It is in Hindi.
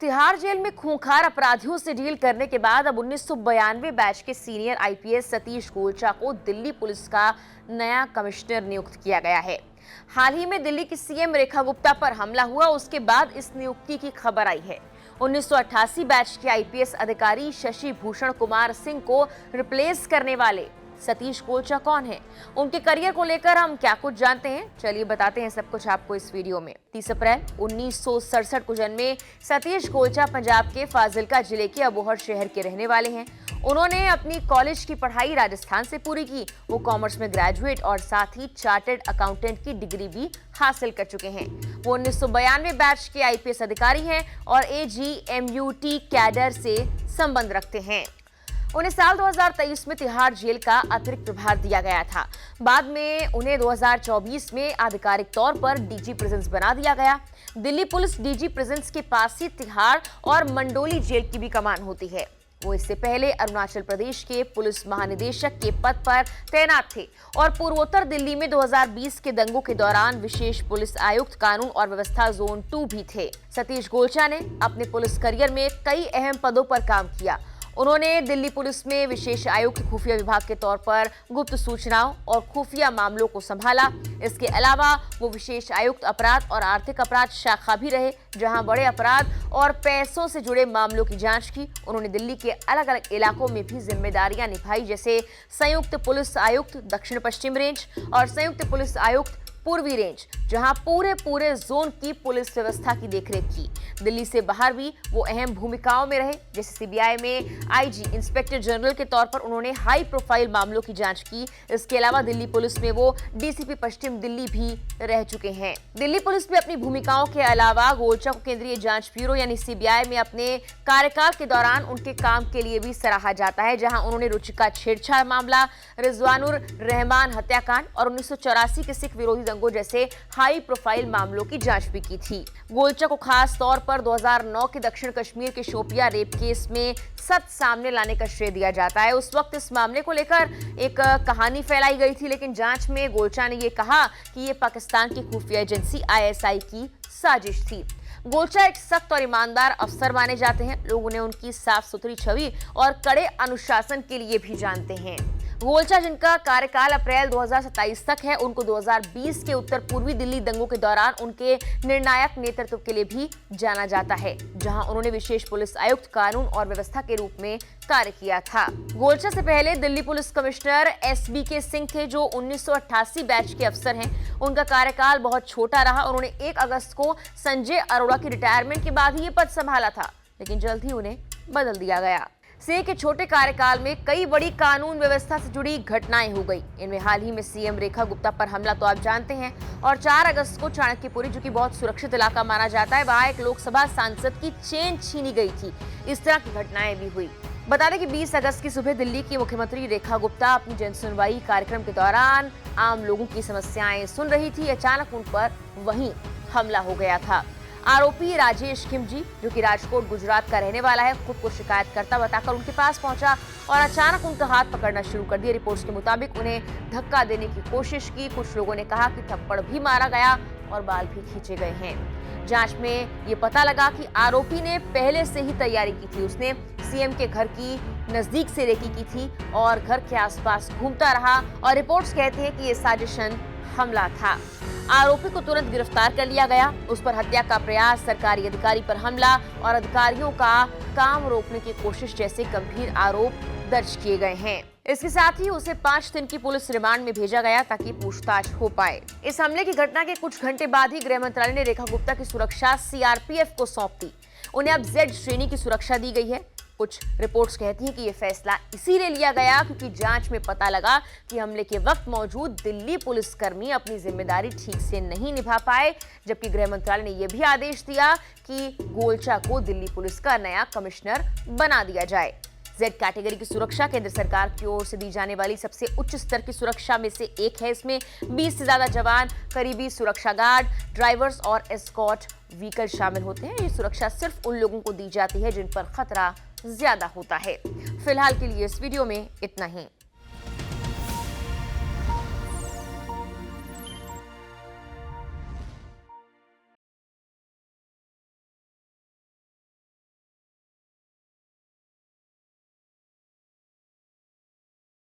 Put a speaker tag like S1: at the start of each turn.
S1: तिहाड़ जेल में खूंखार अपराधियों से डील करने के बाद अब 1992 बैच के सीनियर आईपीएस सतीश गोलचा को दिल्ली पुलिस का नया कमिश्नर नियुक्त किया गया है। हाल ही में दिल्ली की सीएम रेखा गुप्ता पर हमला हुआ, उसके बाद इस नियुक्ति की खबर आई है। 1988 बैच के आईपीएस अधिकारी शशि भूषण कुमार सिंह को रिप्लेस करने वाले सतीश गोलचा कौन है, उनके करियर को लेकर हम क्या कुछ जानते हैं, चलिए बताते हैं सब कुछ आपको इस वीडियो में। 30 अप्रैल 1967 को जन्मे सतीश गोलचा पंजाब के फाजिल्का जिले के अबोहर शहर के रहने वाले हैं। उन्होंने अपनी कॉलेज की पढ़ाई राजस्थान से पूरी की। वो कॉमर्स में ग्रेजुएट और साथ ही चार्टर्ड अकाउंटेंट की डिग्री भी हासिल कर चुके हैं। वो 1992 बैच के आईपीएस अधिकारी हैं और एजीएमयूटी कैडर से संबंध रखते हैं। उन्हें साल 2023 में तिहाड़ जेल का अतिरिक्त प्रभार दिया गया था। बाद में उन्हें 2024 में आधिकारिक तौर पर डीजी प्रिजन्स बना दिया गया। दिल्ली पुलिस डीजी प्रिजन्स के पास ही तिहाड़ और मंडोली जेल की भी कमान होती है। वो इससे पहले अरुणाचल प्रदेश के पुलिस महानिदेशक के पद पर तैनात थे और पूर्वोत्तर दिल्ली में 2020 के दंगों के दौरान विशेष पुलिस आयुक्त कानून और व्यवस्था जोन 2 भी थे। सतीश गोलचा ने अपने पुलिस करियर में कई अहम पदों पर काम किया। उन्होंने दिल्ली पुलिस में विशेष आयुक्त खुफिया विभाग के तौर पर गुप्त सूचनाओं और खुफिया मामलों को संभाला। इसके अलावा वो विशेष आयुक्त अपराध और आर्थिक अपराध शाखा भी रहे, जहां बड़े अपराध और पैसों से जुड़े मामलों की जांच की। उन्होंने दिल्ली के अलग अलग इलाकों में भी जिम्मेदारियां निभाई, जैसे संयुक्त पुलिस आयुक्त दक्षिण पश्चिम रेंज और संयुक्त पुलिस आयुक्त पूर्वी रेंज, जहां पूरे जोन की पुलिस व्यवस्था की देखरेख की। दिल्ली से बाहर भी वो अहम भूमिकाओं में रहे, जैसे सीबीआई में आईजी इंस्पेक्टर जनरल के तौर पर उन्होंने हाई प्रोफाइल मामलों की जांच की। इसके अलावा दिल्ली पुलिस में वो डीसीपी पश्चिम दिल्ली भी रह चुके हैं। दिल्ली पुलिस में अपनी भूमिकाओं के अलावा गोलचा को केंद्रीय जांच ब्यूरो यानी सीबीआई में अपने कार्यकाल के दौरान उनके काम के लिए भी सराहा जाता है, जहां उन्होंने रुचिका छेड़छाड़ मामला, रिजवानुर रहमान हत्याकांड और 1984 के सिख विरोधी दंगों जैसे हाई प्रोफाइल मामलों की जांच भी की थी। गोलचा को खास तौर पर 2009 के दक्षिण कश्मीर के शोपिया रेप केस में सच सामने लाने का श्रेय दिया जाता है। उस वक्त इस मामले को लेकर एक कहानी फैलाई गई थी, लेकिन जांच में गोलचा ने ये कहा कि ये पाकिस्तान की खुफिया एजेंसी आईएसआई की साजिश थी। गोलचा एक सख्त और ईमानदार अफसर माने जाते हैं। लोग उन्हें उनकी साफ सुथरी छवि और कड़े अनुशासन के लिए भी जानते हैं। गोलचा, जिनका कार्यकाल अप्रैल 2027 तक है, उनको 2020 के उत्तर पूर्वी दिल्ली दंगों के दौरान उनके निर्णायक नेतृत्व के लिए भी जाना जाता है, जहां उन्होंने विशेष पुलिस आयुक्त कानून और व्यवस्था के रूप में कार्य किया था। गोलचा से पहले Delhi police commissioner SBK Singh थे, जो 1988 बैच के अफसर हैं। उनका कार्यकाल बहुत छोटा रहा। उन्होंने 1 अगस्त को संजय अरोड़ा की रिटायरमेंट के बाद ही ये पद संभाला था, लेकिन जल्द ही उन्हें बदल दिया गया। सिंह के छोटे कार्यकाल में कई बड़ी कानून व्यवस्था से जुड़ी घटनाएं हो गई। इनमें हाल ही में सीएम रेखा गुप्ता पर हमला तो आप जानते हैं, और 4 अगस्त को चाणक्यपुरी, जो कि बहुत सुरक्षित इलाका माना जाता है, वहां एक लोकसभा सांसद की चेन छीनी गई थी। इस तरह की घटनाएं भी हुई। बता दें कि 20 अगस्त की सुबह दिल्ली की मुख्यमंत्री रेखा गुप्ता अपनी जनसुनवाई कार्यक्रम के दौरान आम लोगों की समस्याएं सुन रही थी। अचानक उन पर वहीं हमला हो गया था। आरोपी राजेश खिमजी, जो कि राजकोट गुजरात का रहने वाला है, खुद को शिकायतकर्ता बताकर उनके पास पहुंचा और अचानक उनका हाथ पकड़ना शुरू कर दिया। रिपोर्ट्स के मुताबिक उन्हें धक्का देने की कोशिश की। कुछ लोगों ने कहा कि थप्पड़ भी मारा गया और बाल भी खींचे गए हैं। जांच में ये पता लगा कि आरोपी ने पहले से ही तैयारी की थी। उसने सीएम के घर की नजदीक से रेकी की थी और घर के आसपास घूमता रहा, और रिपोर्ट्स कहते हैं कि ये साजिशन हमला था। आरोपी को तुरंत गिरफ्तार कर लिया गया। उस पर हत्या का प्रयास, सरकारी अधिकारी पर हमला और अधिकारियों का काम रोकने की कोशिश जैसे गंभीर आरोप दर्ज किए गए हैं। इसके साथ ही उसे 5 दिन की पुलिस रिमांड में भेजा गया ताकि पूछताछ हो पाए। इस हमले की घटना के कुछ घंटे बाद ही गृह मंत्रालय ने रेखा गुप्ता की सुरक्षा सीआरपीएफ को सौंप दी। उन्हें अब जेड श्रेणी की सुरक्षा दी गई है। कुछ रिपोर्ट्स कहती हैं कि यह फैसला इसीलिए लिया गया क्योंकि जांच में पता लगा कि हमले के वक्त मौजूद दिल्ली पुलिसकर्मी अपनी जिम्मेदारी ठीक से नहीं निभा पाए, जबकि गृह मंत्रालय ने यह भी आदेश दिया कि गोलचा को दिल्ली पुलिस का नया कमिश्नर बना दिया जाए। जेड कैटेगरी की सुरक्षा केंद्र सरकार की ओर से दी जाने वाली सबसे उच्च स्तर की सुरक्षा में से एक है। इसमें 20 से ज्यादा जवान, करीबी सुरक्षा गार्ड, ड्राइवर्स और एस्कॉर्ट व्हीकल शामिल होते हैं। ये सुरक्षा सिर्फ उन लोगों को दी जाती है जिन पर खतरा ज्यादा होता है। फिलहाल के लिए इस वीडियो में इतना ही।